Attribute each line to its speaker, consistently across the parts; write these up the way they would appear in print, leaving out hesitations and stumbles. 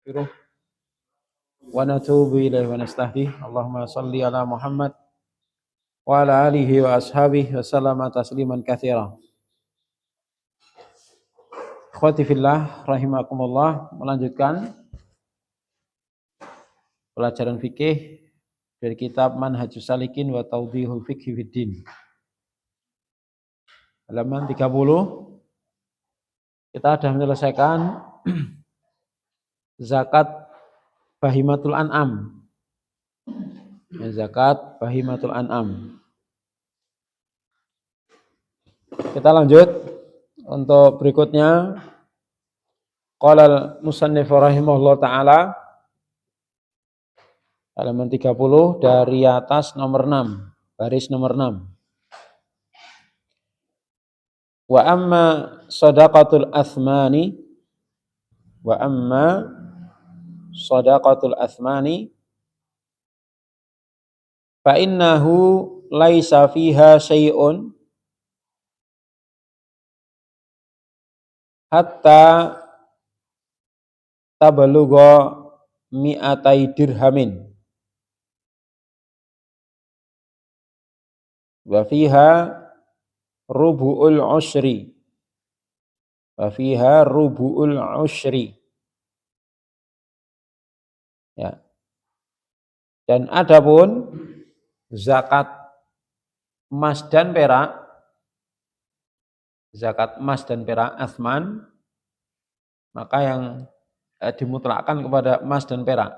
Speaker 1: nastaghfiruh wa natubu ilaihi wa nastahdi. Allahumma shalli ala Muhammad wa ala alihi wa ashabihi wa sallama tasliman katsira. Ikhwati fillah rahimakumullah, melanjutkan pelajaran fikih dari kitab Manhajus Salikin wa Tawdihul Fiqhi Fiddin. Halaman 30 kita sudah menyelesaikan zakat bahimatul an'am. Zakat bahimatul an'am. Kita lanjut untuk berikutnya. Qala al-musannif rahimahullah taala, halaman 30 dari atas nomor 6, baris nomor 6. Wa amma sadaqatul athmani fa innahu laisa fiha syai'un hatta tabalugha mi'atai dirhamin wa fiha rubu'ul ushri ya. Dan adapun zakat emas dan perak athman, maka yang dimutlakkan kepada emas dan perak,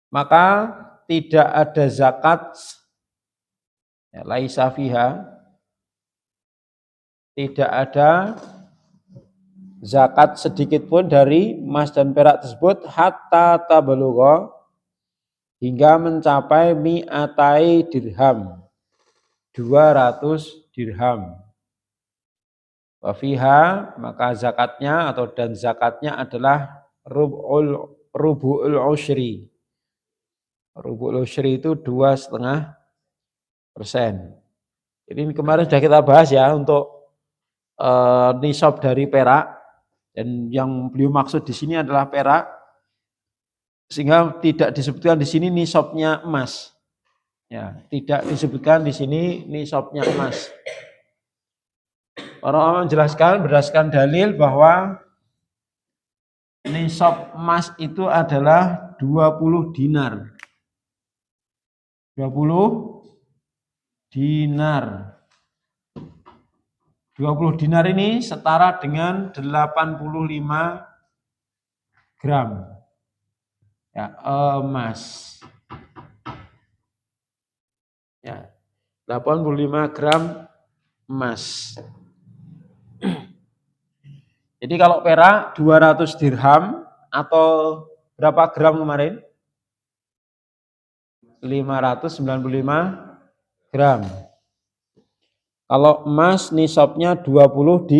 Speaker 1: maka tidak ada zakat, ya, laisa fiha, tidak ada zakat sedikit pun dari emas dan perak tersebut hatta tabalugha, hingga mencapai mi'atai dirham, 200 dirham. Wa fiha, maka zakatnya dan zakatnya adalah rubu'ul ushri. Rubu'ul ushri itu 2,5%. Jadi kemarin sudah kita bahas ya untuk nisab dari perak, dan yang beliau maksud di sini adalah perak, sehingga tidak disebutkan di sini nisabnya emas. Ya, tidak disebutkan di sini nisabnya emas. Para ulama menjelaskan berdasarkan dalil bahwa nisab emas itu adalah 20 dinar. 20 dinar. 20 dinar ini setara dengan 85 gram. Ya, emas. Ya, 85 gram emas. Jadi kalau perak 200 dirham atau berapa gram kemarin? 595 gram. Kalau emas nisabnya 20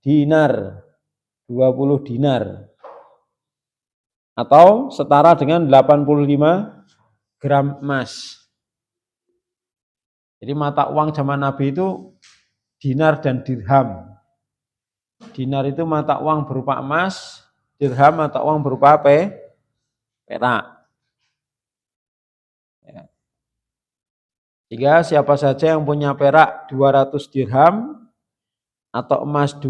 Speaker 1: dinar. 20 dinar. Atau setara dengan 85 gram emas. Jadi mata uang zaman Nabi itu dinar dan dirham. Dinar itu mata uang berupa emas, dirham mata uang berupa perak. Ya. Sehingga siapa saja yang punya perak 200 dirham atau emas 20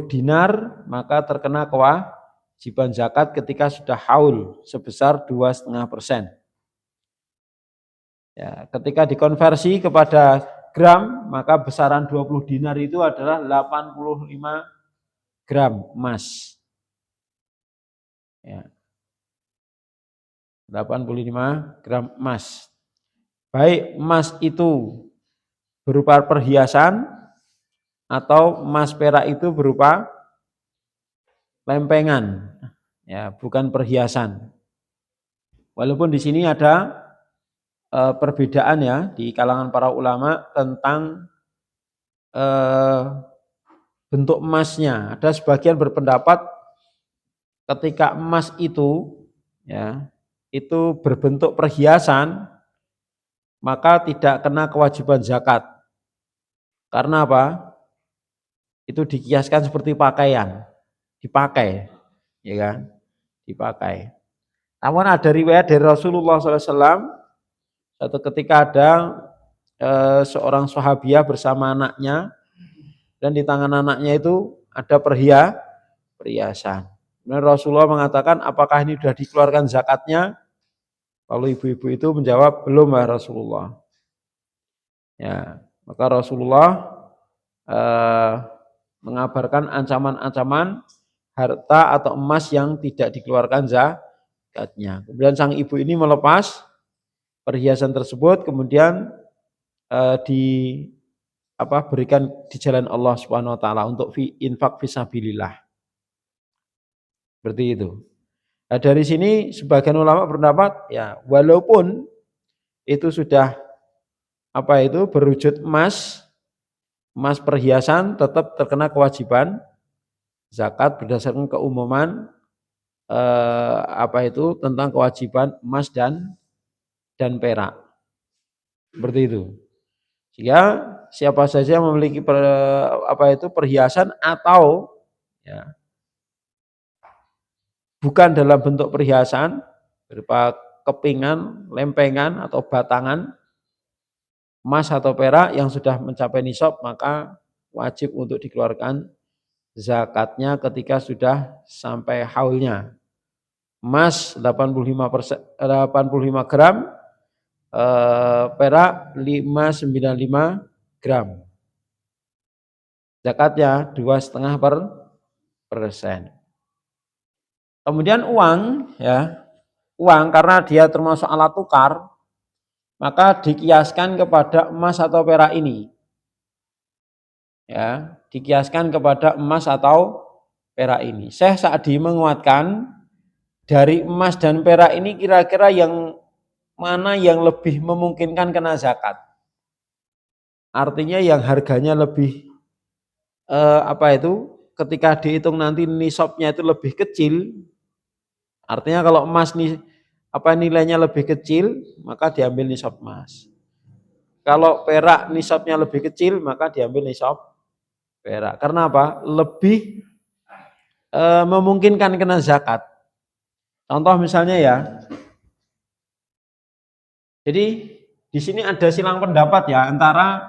Speaker 1: dinar, maka terkena kewajiban zakat ketika sudah haul sebesar 2,5%. Ya, ketika dikonversi kepada gram, maka besaran 20 dinar itu adalah 85 gram emas. Ya. 85 gram emas. Baik emas itu berupa perhiasan atau emas perak itu berupa lempengan, ya, bukan perhiasan. Walaupun di sini ada perbedaan ya di kalangan para ulama tentang bentuk emasnya. Ada sebagian berpendapat ketika emas itu ya itu berbentuk perhiasan, maka tidak kena kewajiban zakat. Karena apa? Itu dikiaskan seperti pakaian. dipakai, ya kan? Dipakai. Namun ada riwayat dari Rasulullah SAW, suatu ketika ada seorang sahabiah bersama anaknya, dan di tangan anaknya itu ada perhiasan. Kemudian Rasulullah mengatakan, apakah ini sudah dikeluarkan zakatnya? Lalu ibu-ibu itu menjawab, belum ya Rasulullah. Ya, maka Rasulullah mengabarkan ancaman-ancaman harta atau emas yang tidak dikeluarkan zakatnya. Kemudian sang ibu ini melepas perhiasan tersebut, kemudian berikan di jalan Allah Subhanahu wa taala untuk infak fisabilillah. Seperti itu. Nah, dari sini sebagian ulama berpendapat ya walaupun itu sudah berwujud emas perhiasan tetap terkena kewajiban zakat berdasarkan keumuman tentang kewajiban emas dan perak. Seperti itu. Sehingga siapa saja yang memiliki perhiasan atau ya bukan dalam bentuk perhiasan berupa kepingan, lempengan atau batangan emas atau perak yang sudah mencapai nisab, maka wajib untuk dikeluarkan zakatnya ketika sudah sampai haulnya. Emas 85 gram, perak 595 gram. Zakatnya 2,5%. Kemudian uang karena dia termasuk alat tukar, maka dikiaskan kepada emas atau perak ini. Ya, dikiaskan kepada emas atau perak ini. Syekh Sa'di menguatkan dari emas dan perak ini kira-kira yang mana yang lebih memungkinkan kena zakat. Artinya yang harganya lebih ketika dihitung nanti nisabnya itu lebih kecil. Artinya kalau emas nilainya lebih kecil, maka diambil nisab emas. Kalau perak nisabnya lebih kecil, maka diambil nisab perak. Karena apa? Lebih memungkinkan kena zakat. Contoh misalnya ya. Jadi di sini ada silang pendapat ya antara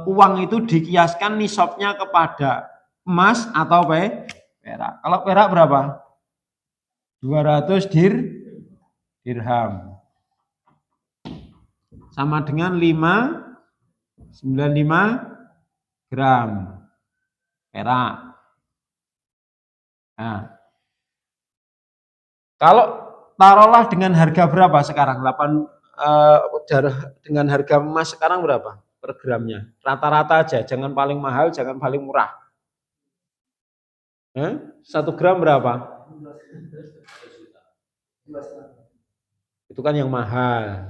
Speaker 1: uang itu dikiaskan nisabnya kepada emas atau perak. Kalau perak berapa? 200 dirham. Sama dengan 595 gram perak. Nah, kalau taruhlah dengan harga berapa sekarang? Dengan harga emas sekarang berapa per gramnya? Rata-rata aja, jangan paling mahal, jangan paling murah. 1 gram berapa? Itu kan yang mahal.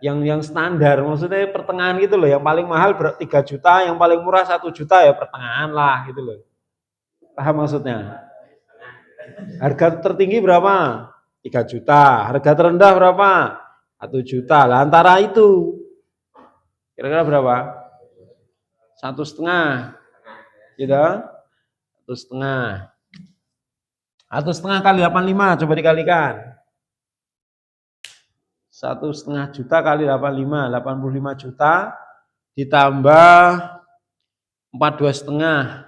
Speaker 1: Yang standar maksudnya pertengahan gitu loh, yang paling mahal 3 juta, yang paling murah 1 juta ya pertengahan lah gitu loh. Paham maksudnya? Harga tertinggi berapa? 3 juta. Harga terendah berapa? 1 juta. Lah antara itu kira-kira berapa? 1,5. Gitu? 1,5. 1,5 kali 85 coba dikalikan. 1,5 juta kali 85 juta ditambah 42,5.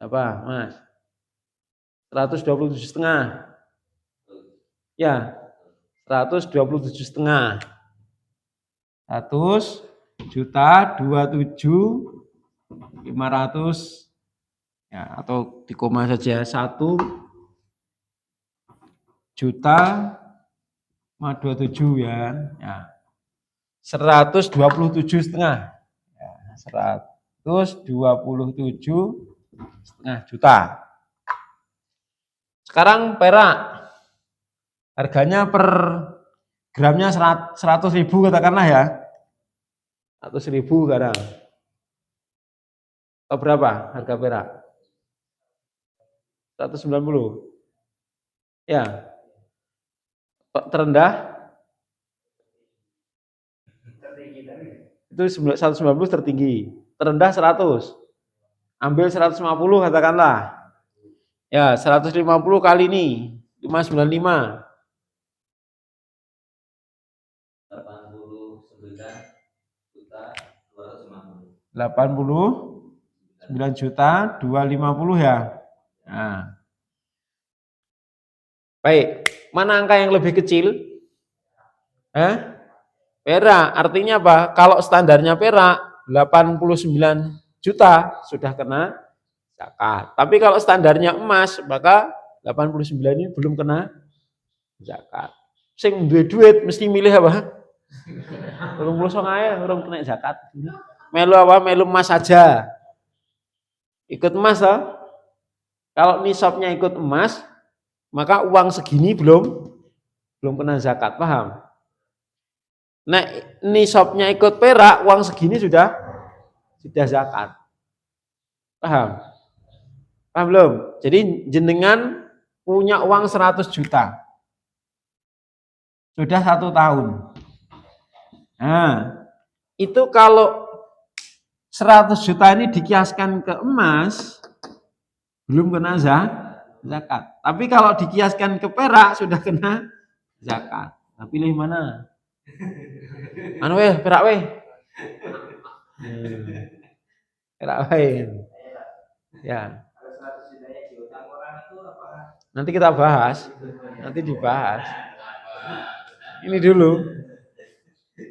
Speaker 1: Apa, Mas? 127,5. Ya, 127,5. 100 juta 27.500 ya, atau di koma saja 1 juta 27 ya. 127,5 ya, 127,5 juta. Sekarang perak harganya per gramnya 100.000 katakanlah ya. 100.000 sekarang. Atau berapa harga perak? 190. Ya. Terendah? Itu 190 tertinggi. Terendah 100. Ambil 150 katakanlah. Ya, 150 kali ini 595. 89 juta 250 ya. Nah. Baik, mana angka yang lebih kecil? Perak, artinya apa? Kalau standarnya perak 89 juta sudah kena zakat. Tapi kalau standarnya emas, maka 89 ini belum kena zakat. Sing duwe duit mesti milih apa? 29 ae urung kena zakat. Melu apa? Melu emas saja. Ikut emas toh? Kalau nisabnya ikut emas, maka uang segini belum kena zakat, paham? Nah, nisabnya ikut perak, uang segini sudah zakat. Paham? Paham belum? Jadi jenengan punya uang 100 juta. Sudah 1 tahun. Nah, itu kalau 100 juta ini dikiaskan ke emas, belum kena zakat. Tapi kalau dikiaskan ke perak, sudah kena zakat. Nah, pilih mana? Anu perak perak ya. Nanti kita bahas. Nanti dibahas. Ini dulu.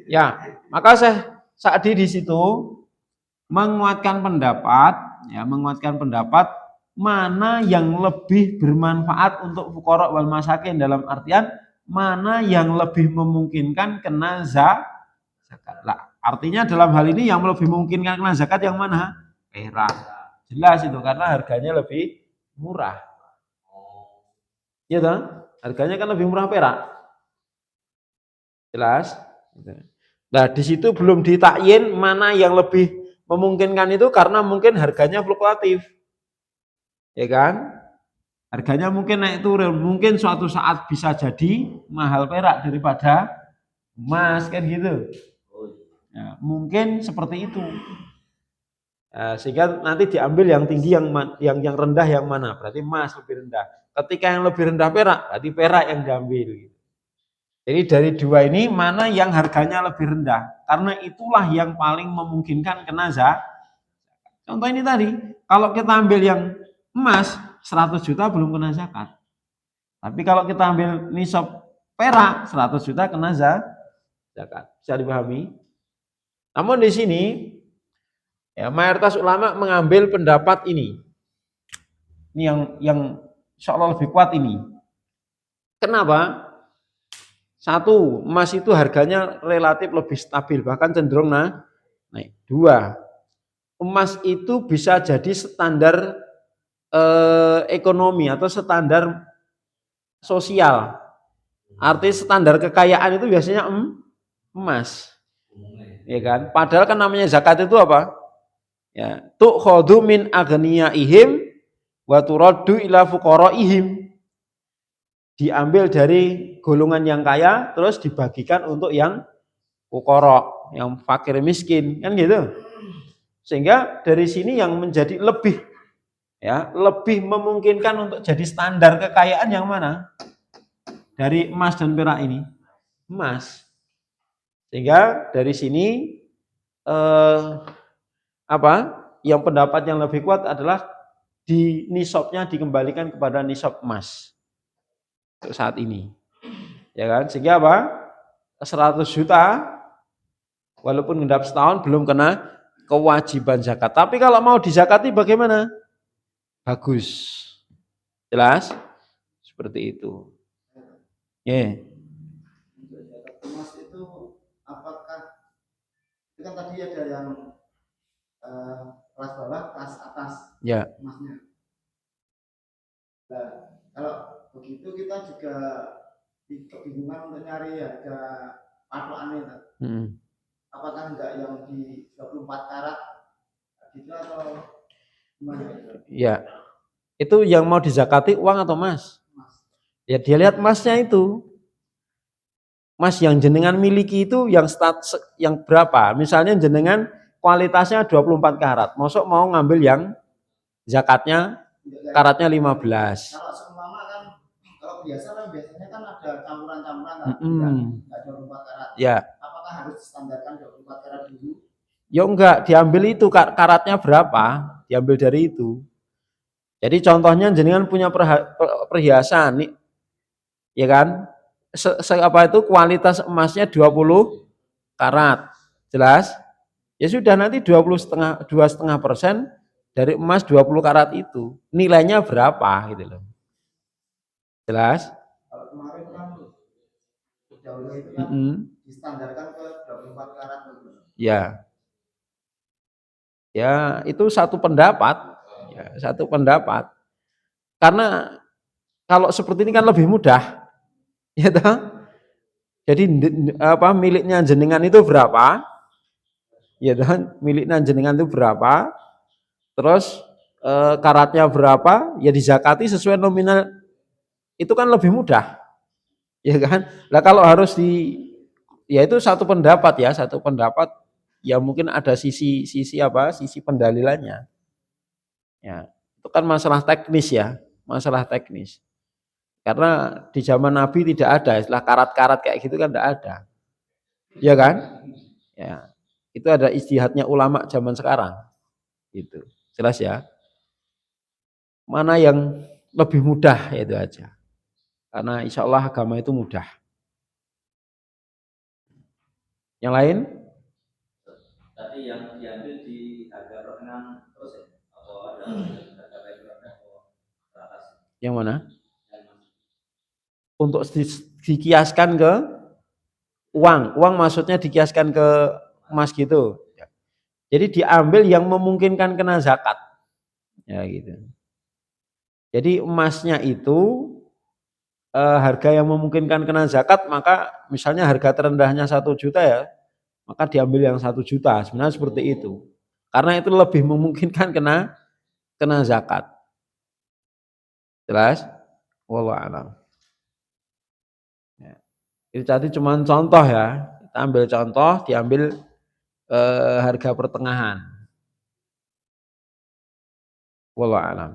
Speaker 1: Ya, maka Sa'di di situ menguatkan pendapat mana yang lebih bermanfaat untuk fuqara wal masakin, dalam artian mana yang lebih memungkinkan kena zakat. Lah, artinya dalam hal ini yang lebih memungkinkan kena zakat yang mana? Perak. Jelas itu karena harganya lebih murah. Iya toh? Harganya kan lebih murah perak. Jelas? Nah, di situ belum ditakyin mana yang lebih memungkinkan itu karena mungkin harganya fluktuatif. Ya kan? Harganya mungkin naik turun, mungkin suatu saat bisa jadi mahal perak daripada emas kan gitu. Ya, mungkin seperti itu. Sehingga nanti diambil yang tinggi yang rendah yang mana? Berarti emas lebih rendah. Ketika yang lebih rendah perak, berarti perak yang diambil. Jadi dari dua ini mana yang harganya lebih rendah? Karena itulah yang paling memungkinkan kena zakat. Contoh ini tadi, kalau kita ambil yang emas 100 juta belum kena zakat. Tapi kalau kita ambil nisab perak 100 juta kena zakat. Bisa dipahami? Namun di sini ya mayoritas ulama mengambil pendapat ini. Ini yang insya Allah lebih kuat ini. Kenapa? Satu, emas itu harganya relatif lebih stabil, bahkan cenderung naik. Dua, emas itu bisa jadi standar ekonomi atau standar sosial. Artinya standar kekayaan itu biasanya emas. Ya kan? Padahal kan namanya zakat itu apa? Ya, tu'khadhu min aghniyaihim wa turaddu ila fuqaraihim. Diambil dari golongan yang kaya terus dibagikan untuk yang fuqara, yang fakir miskin, kan gitu. Sehingga dari sini yang menjadi lebih memungkinkan untuk jadi standar kekayaan yang mana? Dari emas dan perak ini. Emas. Sehingga dari sini yang pendapat yang lebih kuat adalah di nisabnya dikembalikan kepada nisab emas. Untuk saat ini. Ya kan? Sehingga 100 juta walaupun ngendap setahun belum kena kewajiban zakat. Tapi kalau mau dizakati bagaimana? Bagus. Jelas? Seperti itu. Ya.
Speaker 2: Emas itu apakah itu kan tadi ada yang kelas bawah, kelas atas emasnya. Nah, kalau begitu kita juga kebingungan untuk nyari harga patokannya. Apakah enggak yang di 24 karat gitu atau gimana?
Speaker 1: Ya. Itu yang mau dizakati uang atau emas? Ya dia lihat emasnya itu. Emas yang jenengan miliki itu yang berapa? Misalnya jenengan kualitasnya 24 karat. Mosok mau ngambil yang zakatnya karatnya 15.
Speaker 2: Kalau seumpama kan, kalau biasanya kan ada campuran-campuran kan, nggak 24 karat.
Speaker 1: Ya.
Speaker 2: Apakah harus distandarkan 24 karat dulu?
Speaker 1: Ya enggak, diambil itu karatnya berapa, diambil dari itu. Jadi contohnya jenengan punya perhiasan nih, ya kan? Apa itu kualitas emasnya 20 karat, jelas? Ya sudah, nanti 2,5% dari emas 20 karat itu nilainya berapa gitu loh, jelas?
Speaker 2: Kalau kemarin kan dahulu itu kan distandarkan ke 24 karat.
Speaker 1: Ya, ya itu satu pendapat, ya, satu pendapat. Karena kalau seperti ini kan lebih mudah, ya toh? Jadi apa miliknya jenengan itu berapa? Ya toh, miliknya jenengan itu berapa? Terus karatnya berapa? Ya dizakati sesuai nominal. Itu kan lebih mudah, ya kan? Lah kalau harus ya itu satu pendapat ya, satu pendapat. Ya mungkin ada sisi pendalilannya. Ya, itu kan masalah teknis ya, masalah teknis. Karena di zaman Nabi tidak ada istilah karat-karat kayak gitu kan, tidak ada. Ya kan? Ya. Itu ada ijtihadnya ulama zaman sekarang. Itu. Jelas ya? Mana yang lebih mudah itu aja. Karena insya Allah agama itu mudah. Yang lain?
Speaker 3: Tadi yang diambil di harga pertengahan terus ya? Atau ada harga referensi atau teratas?
Speaker 1: Yang mana? Untuk dikiaskan ke uang. Uang maksudnya dikiaskan ke emas gitu. Jadi diambil yang memungkinkan kena zakat. Ya gitu. Jadi emasnya itu harga yang memungkinkan kena zakat, maka misalnya harga terendahnya 1 juta ya, maka diambil yang 1 juta. Sebenarnya seperti itu. Karena itu lebih memungkinkan kena zakat. Jelas? Wallahu a'lam. Ya. Ini tadi cuma contoh ya. Kita ambil contoh, diambil harga pertengahan. Wallahu a'lam.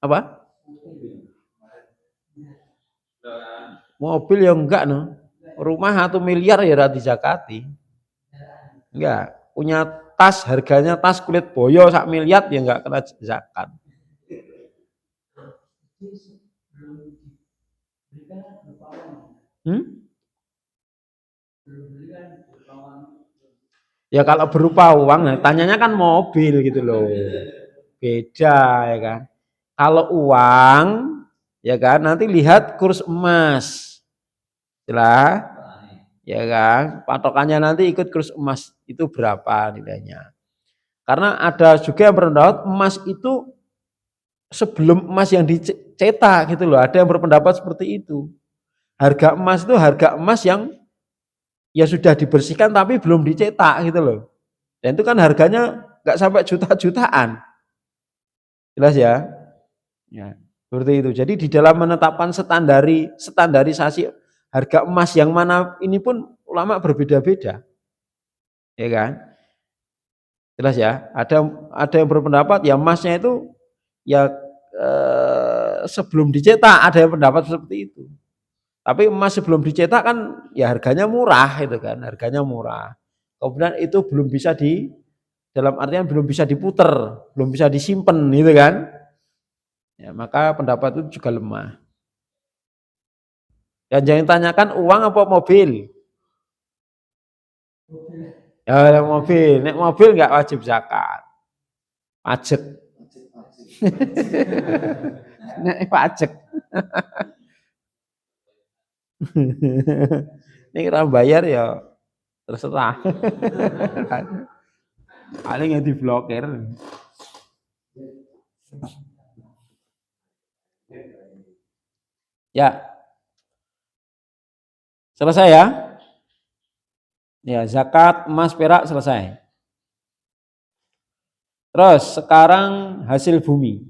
Speaker 1: Apa? Mobil ya enggak no. Rumah 1 miliar ya rati zakati. Enggak. Punya tas, harganya tas kulit boyo 1 miliar ya enggak kena zakat. Ya kalau berupa uang, nah, tanyanya kan mobil gitu loh. Beda ya kan. Kalau uang ya kan nanti lihat kurs emas. Jelas? Ya kan? Patokannya nanti ikut kurs emas itu berapa nilainya. Karena ada juga yang berpendapat emas itu sebelum emas yang dicetak gitu loh. Ada yang berpendapat seperti itu. Harga emas itu harga emas yang ya sudah dibersihkan tapi belum dicetak gitu loh. Dan itu kan harganya nggak sampai juta-jutaan. Jelas ya? Ya, seperti itu. Jadi di dalam menetapkan standarisasi harga emas yang mana ini pun ulama berbeda-beda. Ya kan? Jelas ya? Ada yang berpendapat ya emasnya itu ya sebelum dicetak, ada yang pendapat seperti itu. Tapi emas sebelum dicetak kan ya harganya murah itu kan, harganya murah. Kemudian itu belum bisa dalam artian belum bisa diputer, belum bisa disimpan gitu kan. Ya, maka pendapat itu juga lemah. Dan jangan tanyakan uang apa mobil. Ya mobil, nek mobil nggak wajib zakat. Pajak. Nek pajak. Ini kita bayar ya terserah. Paling yang diblokir. Ya. Selesai ya? Ya, zakat emas perak selesai. Terus sekarang hasil bumi.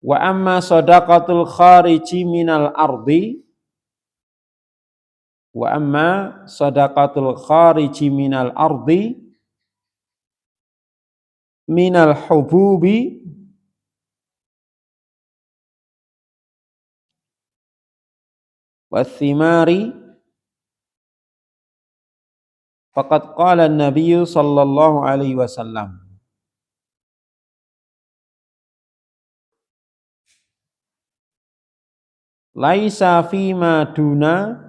Speaker 1: Wa amma shadaqatul khariji minal ardi Wa amma sadaqatul khariji minal ardi minal hububi wathimari faqad qala an-nabiy sallallahu alaihi wasallam laisa fima duna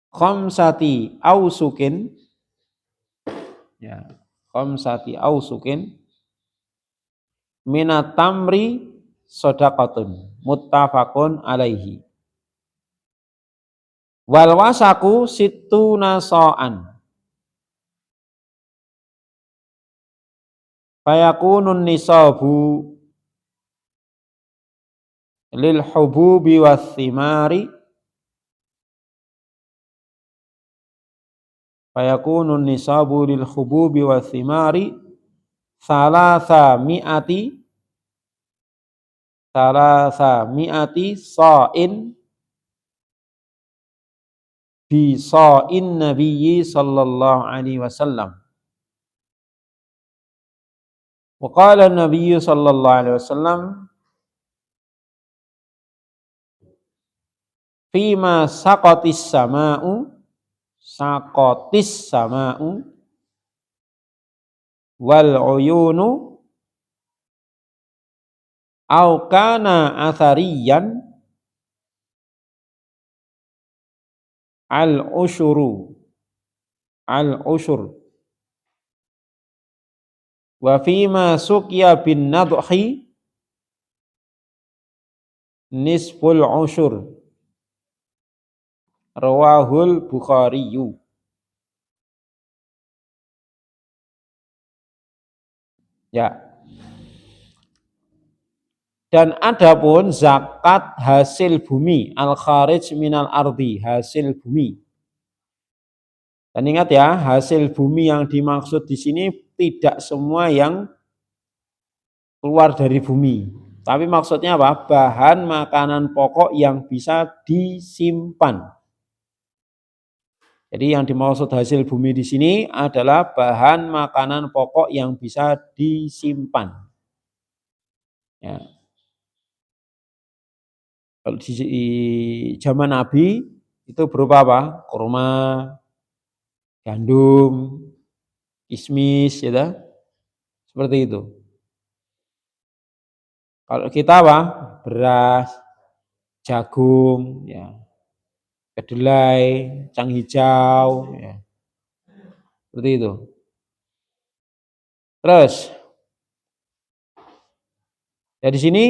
Speaker 1: khamsati ausukin, ya, khamsati ausukin minat tamri shadaqatun muttafaqun alaihi. Wal wasaku sittuna sa'an fayakunun nisabu lil hububi was thimari fayakunun nisabu lil hububi was thimari salasa mi'ati sa'in bi sa'in nabiyyi sallallahu alaihi wasallam. Wa qala an-nabiyyu sallallahu alaihi wasallam fima saqatis sama'u wal uyunu au kana athariyan al ushur wa fima suqya bin nadhi nisful ushur rawahul Bukhariyu. Ya. Dan adapun zakat hasil bumi, al-kharij minal ardi, hasil bumi. Dan ingat ya, hasil bumi yang dimaksud di sini tidak semua yang keluar dari bumi. Tapi maksudnya apa? Bahan makanan pokok yang bisa disimpan. Jadi yang dimaksud hasil bumi di sini adalah bahan makanan pokok yang bisa disimpan. Ya. Kalau di zaman Nabi itu berupa apa? Kurma, gandum, kismis, ya, seperti itu. Kalau kita apa? Beras, jagung, ya, kedelai, kacang hijau, ya, seperti itu. Terus, ya di sini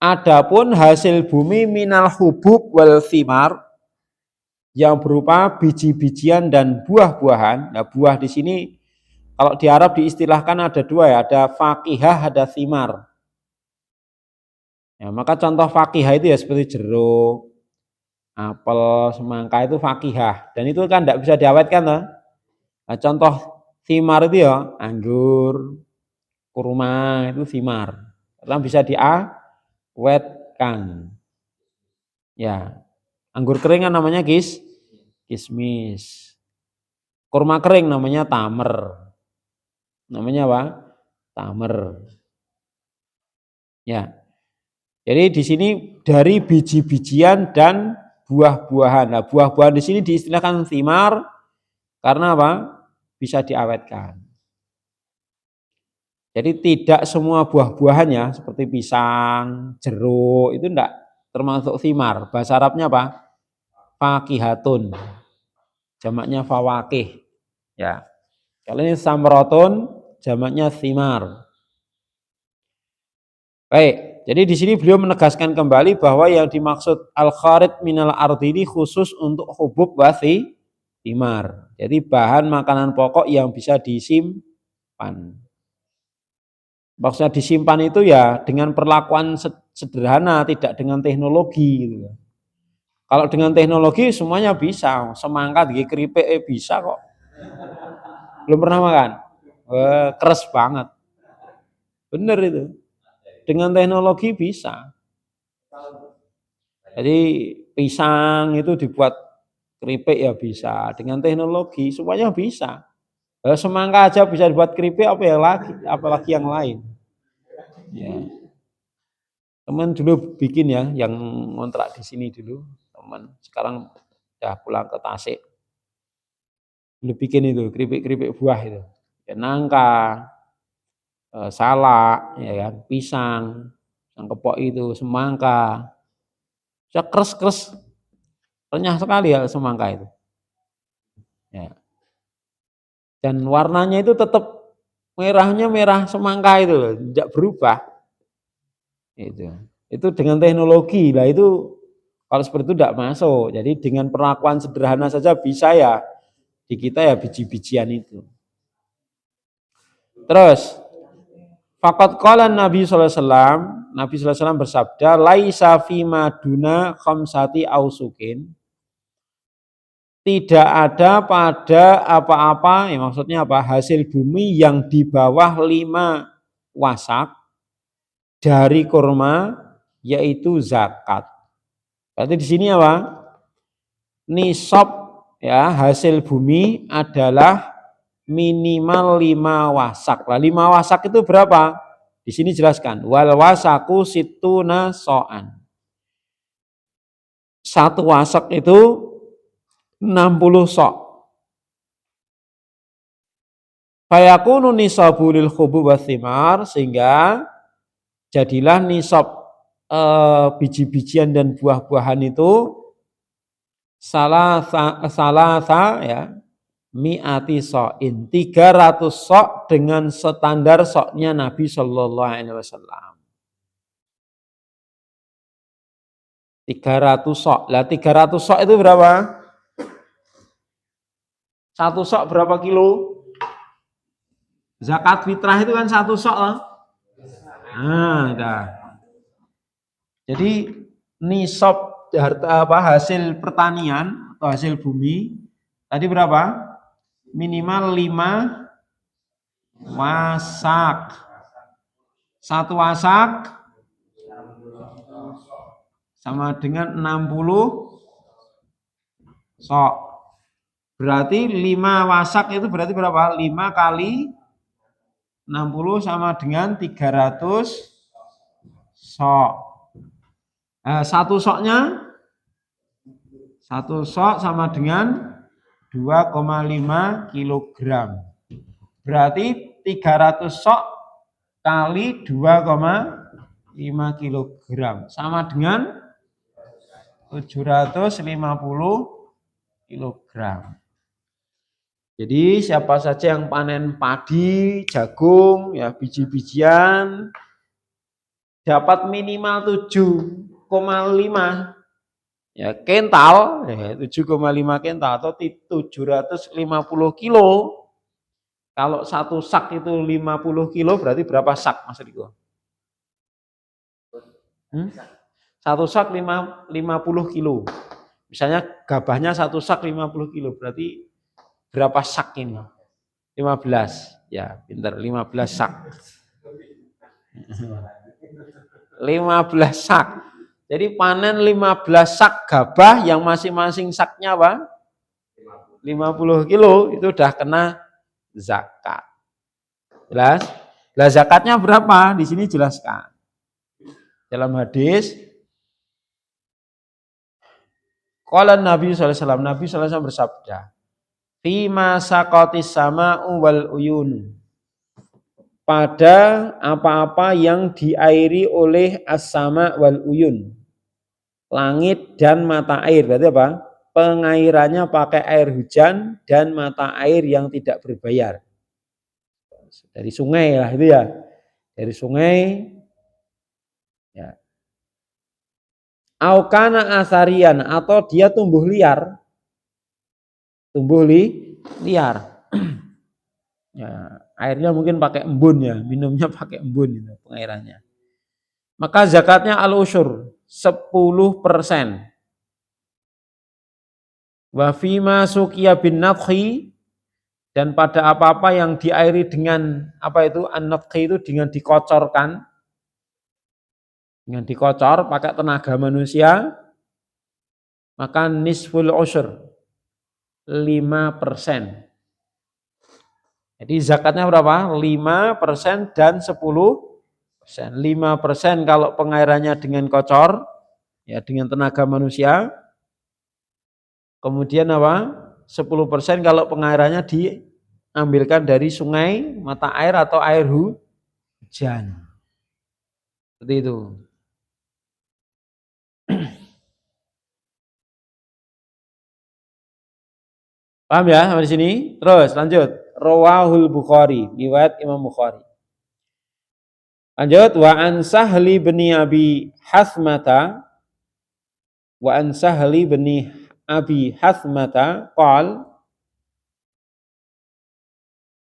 Speaker 1: adapun hasil bumi minal hubub wal thimar yang berupa biji-bijian dan buah-buahan. Nah, buah di sini kalau di Arab diistilahkan ada dua ya, ada fakihah, ada thimar. Ya, maka contoh fakihah itu ya seperti jeruk, apel, semangka itu fakihah. Dan itu kan tidak bisa diawetkan toh. Nah, contoh thimar itu ya anggur, kurma itu thimar. Karena bisa diawetkan. Ya, anggur kering kan namanya kismis. Kurma kering namanya tamer. Namanya apa? Tamer. Ya. Jadi di sini dari biji-bijian dan buah-buahan. Nah, buah-buahan di sini diistilahkan thimar karena apa? Bisa diawetkan. Jadi tidak semua buah-buahannya seperti pisang, jeruk itu enggak termasuk thimar. Bahasa Arabnya apa? Fakihatun. Jamaknya fawakih. Ya. Kalau ini samrotun, jamaknya thimar. Baik. Jadi di sini beliau menegaskan kembali bahwa yang dimaksud al-kharij minal ardi ini khusus untuk hubub wa thimar. Jadi bahan makanan pokok yang bisa disimpan. Maksudnya disimpan itu ya dengan perlakuan sederhana, tidak dengan teknologi gitu. Kalau dengan teknologi semuanya bisa, semangka di keripik bisa kok. Belum pernah makan? Keras banget. Bener itu. Dengan teknologi bisa. Jadi pisang itu dibuat keripik ya bisa. Dengan teknologi semuanya bisa. Semangka aja bisa dibuat keripik apa yang lagi, apalagi yang lain. Ya. Teman dulu bikin ya, yang ngontrak di sini dulu, teman. Sekarang udah pulang ke Tasik. Dulu bikin itu keripik-keripik buah itu. Ya, nangka, salak, ya kan, pisang, yang kepok itu, semangka. Bisa keres-keres, renyah sekali ya semangka itu. Ya. Dan warnanya itu tetap merahnya merah semangka itu loh, tidak berubah. Itu dengan teknologi. Lah itu kalau seperti itu tidak masuk. Jadi dengan perlakuan sederhana saja bisa ya di kita ya biji-bijian itu. Terus faqad qala Nabi sallallahu alaihi wasallam, Nabi sallallahu alaihi wasallam bersabda, laisa fi maduna khamsati ausukin. Tidak ada pada apa-apa, ya maksudnya apa? Hasil bumi yang di bawah 5 wasak dari kurma, yaitu zakat. Berarti di sini apa? Nisab ya, hasil bumi adalah minimal 5 wasak. Lah 5 wasak itu berapa? Di sini jelaskan, wal wasaku situna so'an. 1 wasak itu 60 sok. Fayakunu nisabu lil khubub wathimar, sehingga jadilah nisab biji-bijian dan buah-buahan itu salasa ya, mi'ati so'in, 300 sok dengan standar soknya Nabi Shallallahu Alaihi Wasallam. 300 sok. Lah 300 sok itu berapa? 1 sok berapa kilo? Zakat fitrah itu kan 1 sok loh. Nah, dah. Jadi nisab harta hasil pertanian atau hasil bumi tadi berapa? Minimal 5 wasak. 1 wasak sama dengan 60 sok. Berarti 5 wasak itu berarti berapa? 5 kali 60 sama dengan 300 sok. 1 soknya 1 sok sama dengan 2,5 kilogram. Berarti 300 sok kali 2,5 kilogram sama dengan 750 kilogram. Jadi siapa saja yang panen padi, jagung, ya biji-bijian dapat minimal 7,5 ya kental, ya 7,5 kental atau 750 kilo. Kalau 1 sak itu 50 kilo berarti berapa sak Mas Riko? 1 sak 50 kilo. Misalnya gabahnya 1 sak 50 kilo berarti berapa sak ini? 15. Ya, pintar, 15 sak. 15 sak. Jadi panen 15 sak gabah yang masing-masing saknya apa? 50 kilo itu udah kena zakat. Jelas? Lah zakatnya berapa? Di sini jelaskan. Dalam hadis qala Nabi sallallahu alaihi wasallam, Nabi sallallahu alaihi wasallam bersabda, fima saqatis sama'u wal uyun, pada apa-apa yang diairi oleh as-sama wal uyun, langit dan mata air. Berarti apa? Pengairannya pakai air hujan dan mata air yang tidak berbayar. Dari sungai lah itu ya. Dari sungai ya. Aukana asarian, atau dia tumbuh liar. Tumbuh liar. Ya, airnya mungkin pakai embun ya, minumnya pakai embun itu pengairannya. Maka zakatnya al-usyur 10%. Wa fima suqiya bin nadhi, dan pada apa-apa yang diairi dengan apa itu an-nadhi itu dengan dikocorkan, dengan dikocor pakai tenaga manusia, maka nisful usyr 5%. Jadi zakatnya berapa? 5% dan 10%. 5% kalau pengairannya dengan kocor, ya dengan tenaga manusia. Kemudian apa? 10% kalau pengairannya diambilkan dari sungai, mata air atau air hujan. Seperti itu. Paham ya sampai di sini? Terus lanjut. Rawahul Bukhari, riwayat Imam Bukhari. Lanjut, wa an Sahli bin Abi Hathmata, wa an Sahli bin Abi Hathmata qal,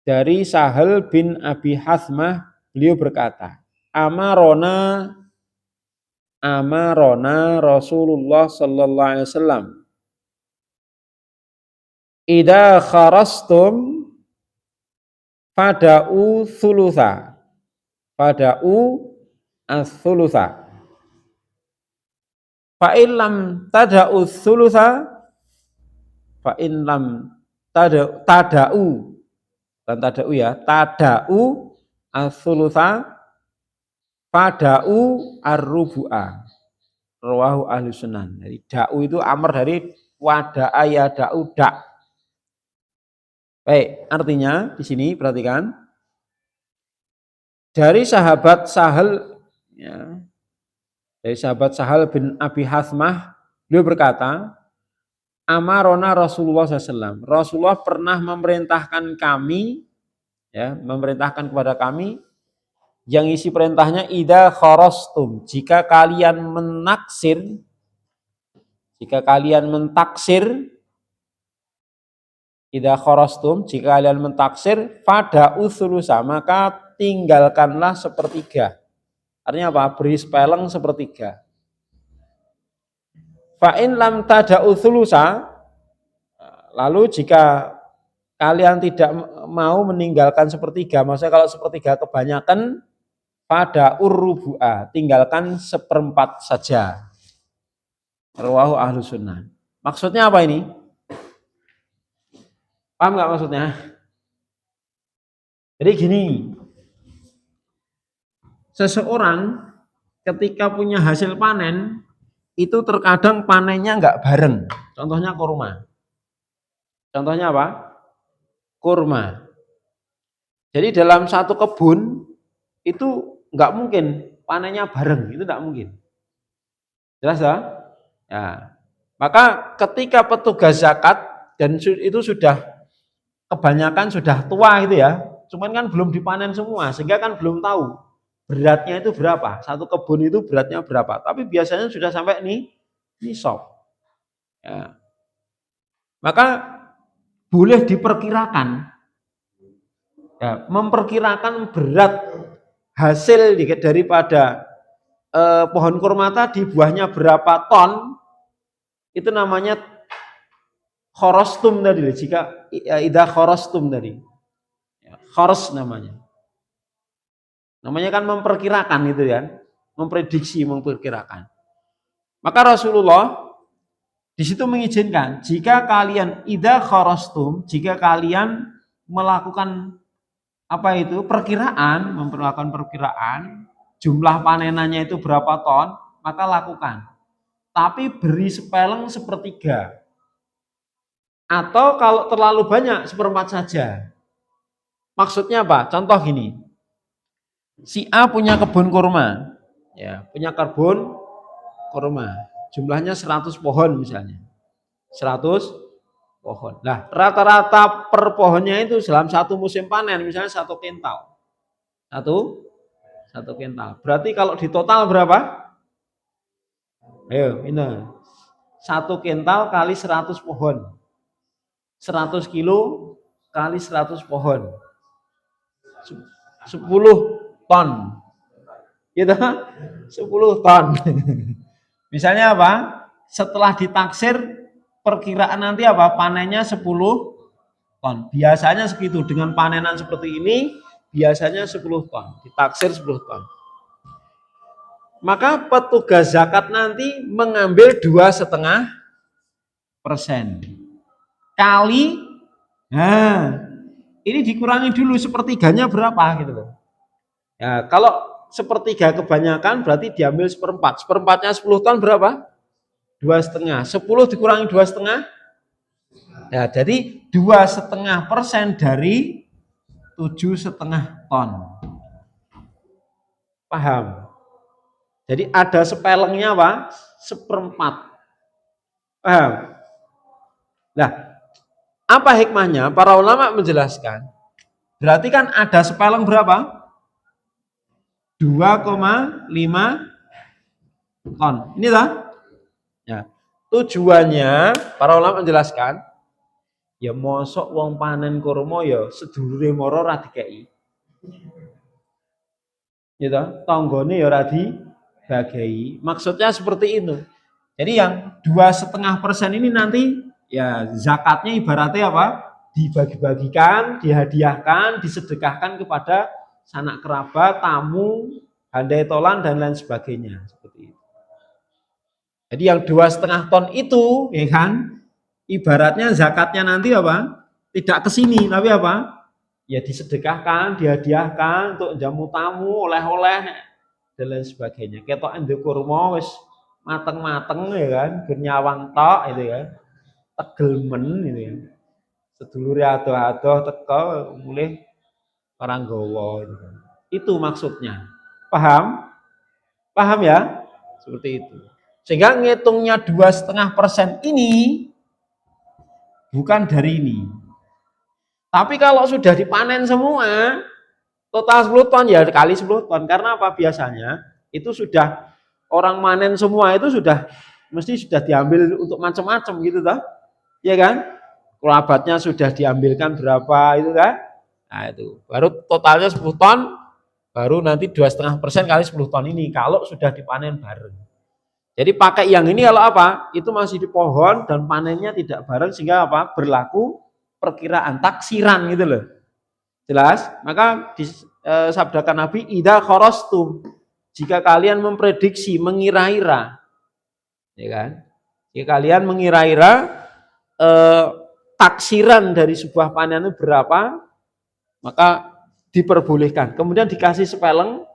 Speaker 1: dari Sahal bin Abi Hathmah beliau berkata, amarona Rasulullah sallallahu alaihi wasallam idza kharastum fada'u thulutha, fada'u as-thulutha, fa in lam tada'u thulutha, fa in lam tada'u, dan tada'u ya, tada'u as-thulutha, fada'u ar-rubu'a. Rawahu ahli sunan. Jadi da'u itu amar dari wada'a ya da'u da'. Baik, artinya di sini perhatikan dari sahabat Sahal, ya, dari sahabat Sahal bin Abi Hathmah, beliau berkata, amarona Rasulullah SAW. Rasulullah pernah memerintahkan kami, ya, memerintahkan kepada kami, yang isi perintahnya idza kharastum, jika kalian mentaksir, idza kharastum, jika kalian mentaksir, fada'u thulusa, maka tinggalkanlah sepertiga. Artinya apa? Beri sepeleng sepertiga. Fa in lam tada'u thulusa, lalu jika kalian tidak mau meninggalkan sepertiga, maksudnya kalau sepertiga kebanyakan, fada'ur rubu'a, tinggalkan seperempat saja. Rawahu ahlu sunnah. Maksudnya apa ini? Paham nggak maksudnya? Jadi gini, seseorang ketika punya hasil panen, itu terkadang panennya nggak bareng. Contohnya kurma. Contohnya apa? Kurma. Jadi dalam satu kebun, itu nggak mungkin panennya bareng, itu nggak mungkin. Jelas ya? Ya. Maka ketika petugas zakat, dan itu sudah kebanyakan sudah tua gitu ya, cuman kan belum dipanen semua, sehingga kan belum tahu beratnya itu berapa, satu kebun itu beratnya berapa, tapi biasanya sudah sampai nisab. Ya. Maka boleh diperkirakan, ya, memperkirakan berat hasil daripada pohon kurma tadi, buahnya berapa ton, itu namanya kharastum tadi. Jika idza kharastum tadi, ya, kharas namanya kan memperkirakan itu ya, memprediksi, memperkirakan. Maka Rasulullah di situ mengizinkan, jika kalian idza kharastum, jika kalian melakukan apa itu perkiraan, memperlakukan perkiraan jumlah panenannya itu berapa ton, maka lakukan. Tapi beri sepeleng sepertiga. Atau kalau terlalu banyak, seperempat saja. Maksudnya apa? Contoh gini. Si A punya kebun kurma. Ya, punya kebun kurma. Jumlahnya 100 pohon misalnya. 100 pohon. Nah, rata-rata per pohonnya itu dalam satu musim panen, misalnya 1 kintal. Satu kintal. Berarti kalau di total berapa? Ayo, ini. 1 kintal kali 100 pohon. 100 kilo kali 100 pohon. 10 ton. Gitu? 10 ton. Misalnya apa? Setelah ditaksir, perkiraan nanti apa? Panennya 10 ton. Biasanya segitu, dengan panenan seperti ini biasanya 10 ton, ditaksir 10 ton. Maka petugas zakat nanti mengambil 2,5% kali, nah ini dikurangi dulu sepertiganya berapa gitu loh. Ya, kalau sepertiga kebanyakan berarti diambil seperempat. Seperempatnya 10 ton berapa? 2,5. 10 dikurangi 2,5. Ya, jadi 2,5% dari 7,5 ton. Paham? Jadi ada sepelengnya apa? Seperempat. Paham? Nah, apa hikmahnya? Para ulama menjelaskan. Berarti kan ada sepeleng berapa? 2,5 ton. Ini lah. Ya. Tujuannya para ulama menjelaskan, ya mosok wong panen kurma ya sedulure moro ra dikeki. Gitu, tanggane ya ora dibagi. Maksudnya seperti itu. Jadi yang 2,5% ini nanti ya zakatnya ibaratnya apa? Dibagi-bagikan, dihadiahkan, disedekahkan kepada sanak kerabat, tamu, handai tolan dan lain sebagainya seperti itu. Jadi yang 2,5 ton itu, ya kan, ibaratnya zakatnya nanti apa? Tidak ke sini, tapi apa? Ya disedekahkan, dihadiahkan untuk jamu tamu, oleh-oleh dan lain sebagainya. Ketok ende kurma wis mateng-mateng ya kan, bernyawang tok itu ya. Tegelmen itu ya. Sedulure adoh-adoh teko mulih orang gowo itu kan. Itu maksudnya. Paham? Paham ya? Seperti itu. Sehingga ngitungnya 2,5% ini bukan dari ini. Tapi kalau sudah dipanen semua, total 10 ton ya kali 10 ton. Karena apa? Biasanya itu sudah orang panen semua itu sudah mesti sudah diambil untuk macam-macam gitu toh. Ya kan? Kerabatnya sudah diambilkan berapa itu kan? Nah itu baru totalnya 10 ton, baru nanti 2,5% kali 10 ton ini kalau sudah dipanen bareng. Jadi pakai yang ini kalau apa? Itu masih di pohon dan panennya tidak bareng sehingga apa? Berlaku perkiraan taksiran gitu loh. Jelas? Maka disabdakan Nabi, idza kharastum, jika kalian memprediksi, mengira-ira, ya kan? Jika kalian mengira-ira taksiran dari sebuah panen itu berapa, maka diperbolehkan. Kemudian dikasih sepeleng,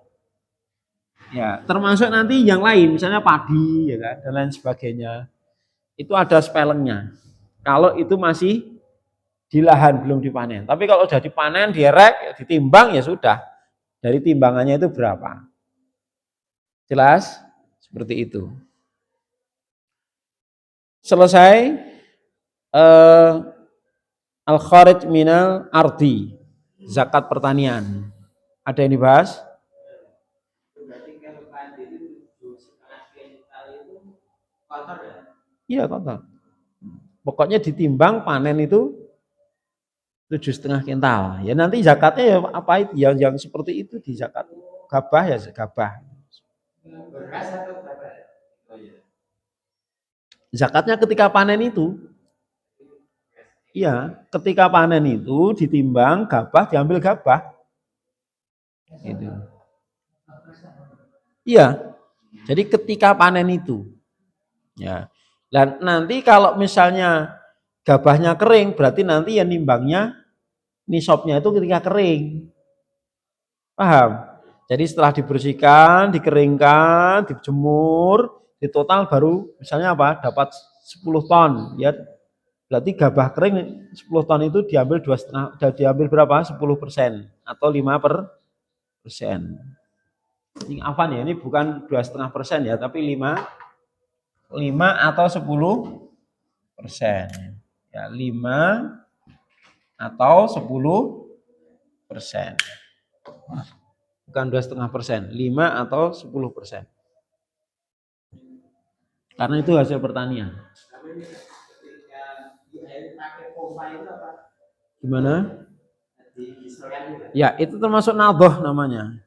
Speaker 1: ya termasuk nanti yang lain, misalnya padi, ya kan, dan lain sebagainya. Itu ada sepelengnya. Kalau itu masih di lahan belum dipanen. Tapi kalau sudah dipanen, direk, ditimbang ya sudah. Dari timbangannya itu berapa? Jelas? Seperti itu. Selesai al-kharij minal ardi, zakat pertanian. Ada yang dibahas? Iya, kotor. Pokoknya ditimbang panen itu 7,5 kintal. Ya nanti zakatnya ya apa itu yang seperti itu di zakat. Gabah ya gabah.
Speaker 2: Beras atau berapa? Oh iya.
Speaker 1: Zakatnya ketika panen itu. Iya, ketika panen itu ditimbang gabah diambil gabah. Itu. Iya. Jadi ketika panen itu. Ya. Dan nanti kalau misalnya gabahnya kering berarti nanti yang nimbangnya nisabnya itu ketika kering. Paham? Jadi setelah dibersihkan, dikeringkan, dijemur, di total baru misalnya apa? Dapat 10 ton. Ya, berarti gabah kering 10 ton itu diambil 2,5, diambil berapa? 10% atau 5%. Ini apa nih? Ini bukan 2,5% ya, tapi 5 atau 10%. Ya, 5 atau 10%. Bukan 2,5%, 5 atau 10%. Karena itu hasil pertanian. Gimana? Ya, itu termasuk nadhoh namanya.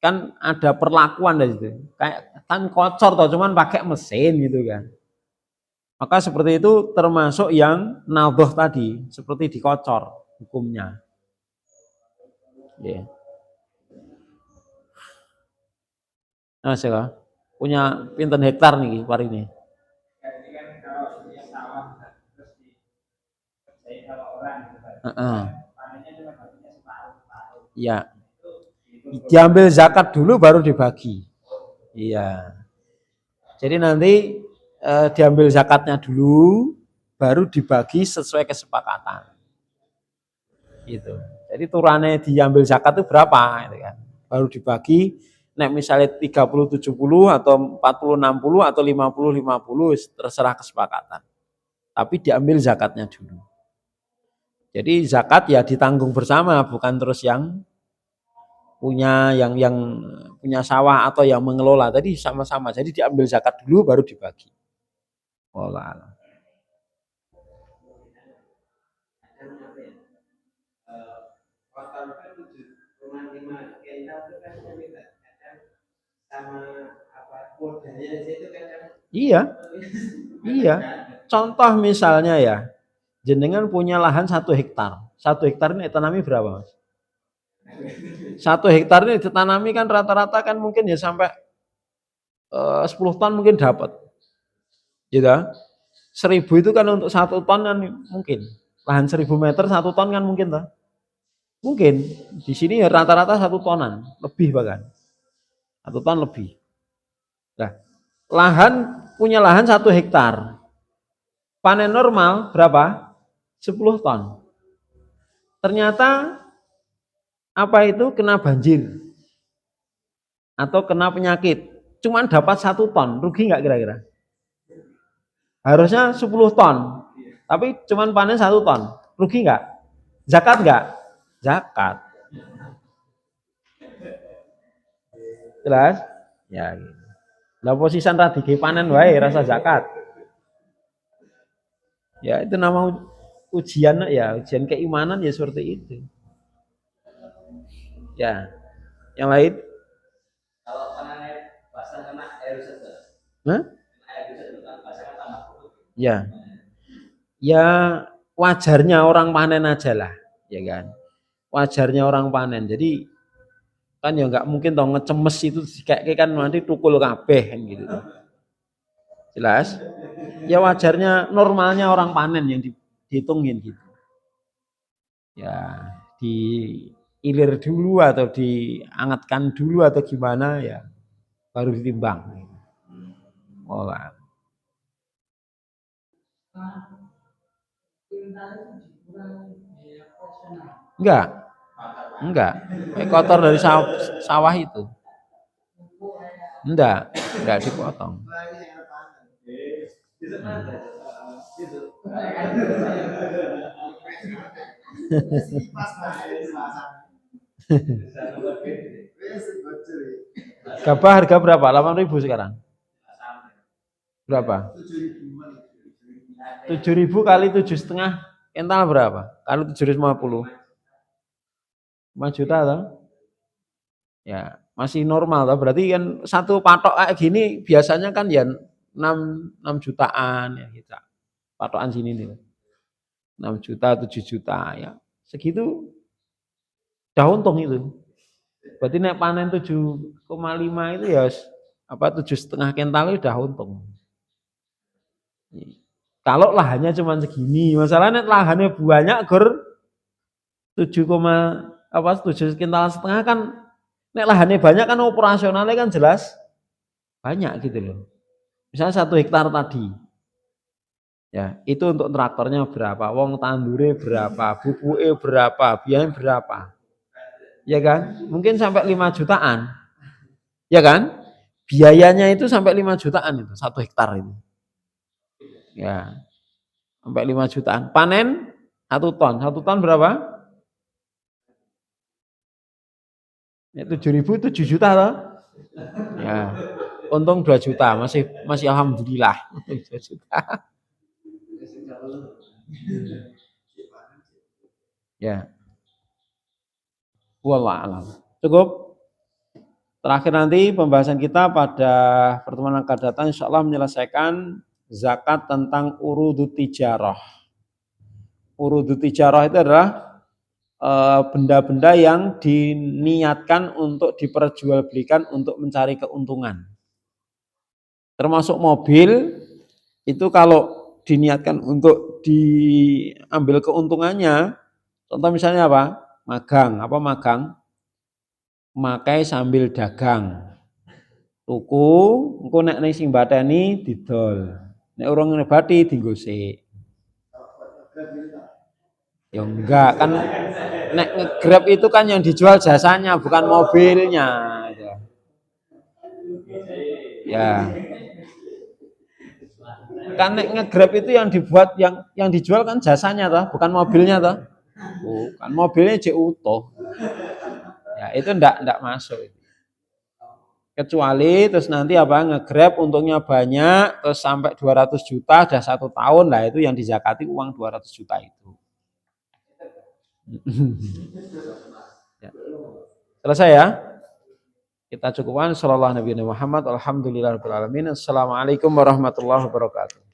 Speaker 1: Kan ada perlakuan dari situ. Kayak kan kocor toh, cuman pakai mesin gitu kan. Maka seperti itu termasuk yang nadhah tadi, seperti dikocor hukumnya. Ya. Nah, saya punya pinten hektar nih hari ini.
Speaker 2: Ini kan kalau punya sawah terus dikerjain sama orang gitu kan. Panennya cuma baginya separuh.
Speaker 1: Iya. Diambil zakat dulu baru dibagi. Iya. Jadi nanti diambil zakatnya dulu baru dibagi sesuai kesepakatan. Gitu. Jadi turane diambil zakat itu berapa gitu kan. Baru dibagi nek misalnya 30-70 atau 40-60 atau 50-50 terserah kesepakatan. Tapi diambil zakatnya dulu. Jadi zakat ya ditanggung bersama, bukan terus yang punya yang punya sawah atau yang mengelola tadi sama-sama. Jadi diambil zakat dulu baru dibagi. Wallah.
Speaker 2: Kotor kan 7,5 kental itu kan kadang sama apa modalnya di situ kadang.
Speaker 1: Iya. Iya. Contoh misalnya ya, jenengan punya lahan 1 hektar. 1 hektar ini ditanami berapa, Mas? 1 hektar ini ditanami kan rata-rata kan mungkin ya sampai 10 ton mungkin dapat. Gitu. 1000 itu kan untuk 1 ton kan mungkin. Lahan 1000 meter 1 ton kan mungkin toh. Mungkin di sini ya rata-rata 1 tonan, lebih bahkan. 1 ton lebih. Nah, punya lahan 1 hektar. Panen normal berapa? 10 ton. Ternyata apa itu kena banjir atau kena penyakit. Cuman dapat 1 ton, rugi nggak kira-kira? Harusnya 10 ton, tapi cuman panen 1 ton, rugi nggak? Zakat nggak? Zakat. Jelas? Ya. Lah posisan radike panen wae rasa zakat. Ya itu nama ujian ya, ujian keimanan ya seperti itu. Ya. Yang lain?
Speaker 3: Kalau panennya basah kena air saja.
Speaker 1: Hah?
Speaker 3: Air saja kan basah kan tambah.
Speaker 1: Ya. Ya wajarnya orang panen aja lah, ya kan. Wajarnya orang panen. Jadi kan ya nggak mungkin toh ngecemes itu kayak kan nanti tukul kabeh kan gitu. Jelas? Ya wajarnya normalnya orang panen yang dihitungin gitu. Ya, diilir dulu atau diangatkan dulu atau gimana ya baru ditimbang. Olah. Enggak. Enggak. Kotor dari sawah itu. Enggak dipotong. Gabah harga berapa? 8.000 sekarang. Berapa? 7.000 kali 7,5 kental berapa? Kali 750. 5 juta toh? Ya, masih normal toh. Berarti kan satu patok kayak gini biasanya kan ya 6 jutaan ya kita. Patokan sini nih. 6 juta, 7 juta ya. Segitu udah untung itu. Berarti nek panen 7,5 itu ya apa 7,5 kental itu udah untung. Kalau lahannya cuma segini, masalahnya lahannya banyak gor 7, apa 7 kental setengah kan nek lahannya banyak kan operasionalnya kan jelas banyak gitu loh. Misalnya 1 hektar tadi. Ya, itu untuk traktornya berapa, wong tandure berapa, pupuke berapa, biayanya berapa. Ya kan? Mungkin sampai 5 jutaan. Ya kan? Biayanya itu sampai 5 jutaan itu 1 hektar itu. Ya. Sampai 5 jutaan. Panen 1 ton. 1 ton berapa? Ya 7.000 7 juta toh? Ya. Untung 2 juta, masih alhamdulillah. 2 juta. Ya. Wallah alam. Cukup. Terakhir nanti pembahasan kita pada pertemuan akan datang insya Allah menyelesaikan zakat tentang urudut tijarah. Urudut tijarah itu adalah benda-benda yang diniatkan untuk diperjualbelikan untuk mencari keuntungan. Termasuk mobil itu kalau diniatkan untuk diambil keuntungannya, contoh misalnya apa? Magang, apa magang? Makai sambil dagang. Tuku, engko nek ning sing bateni didol. Nek urung ngebati dienggo sik. Ya enggak, kan nek nge-Grab itu kan yang dijual jasanya bukan mobilnya. Ya. Kan nek nge-Grab itu yang dibuat yang dijual kan jasanya toh, bukan mobilnya toh. Bukan, mobilnya jek utuh. Ya, itu enggak masuk. Kecuali terus nanti apa nge-Grab untungnya banyak terus sampai 200 juta dah 1 tahun lah itu yang dizakati uang 200 juta itu. Ya. Selesai ya? Kita cukupkan. Sallallahu Nabi Muhammad. Alhamdulillahirabbil alamin. Assalamualaikum warahmatullahi wabarakatuh.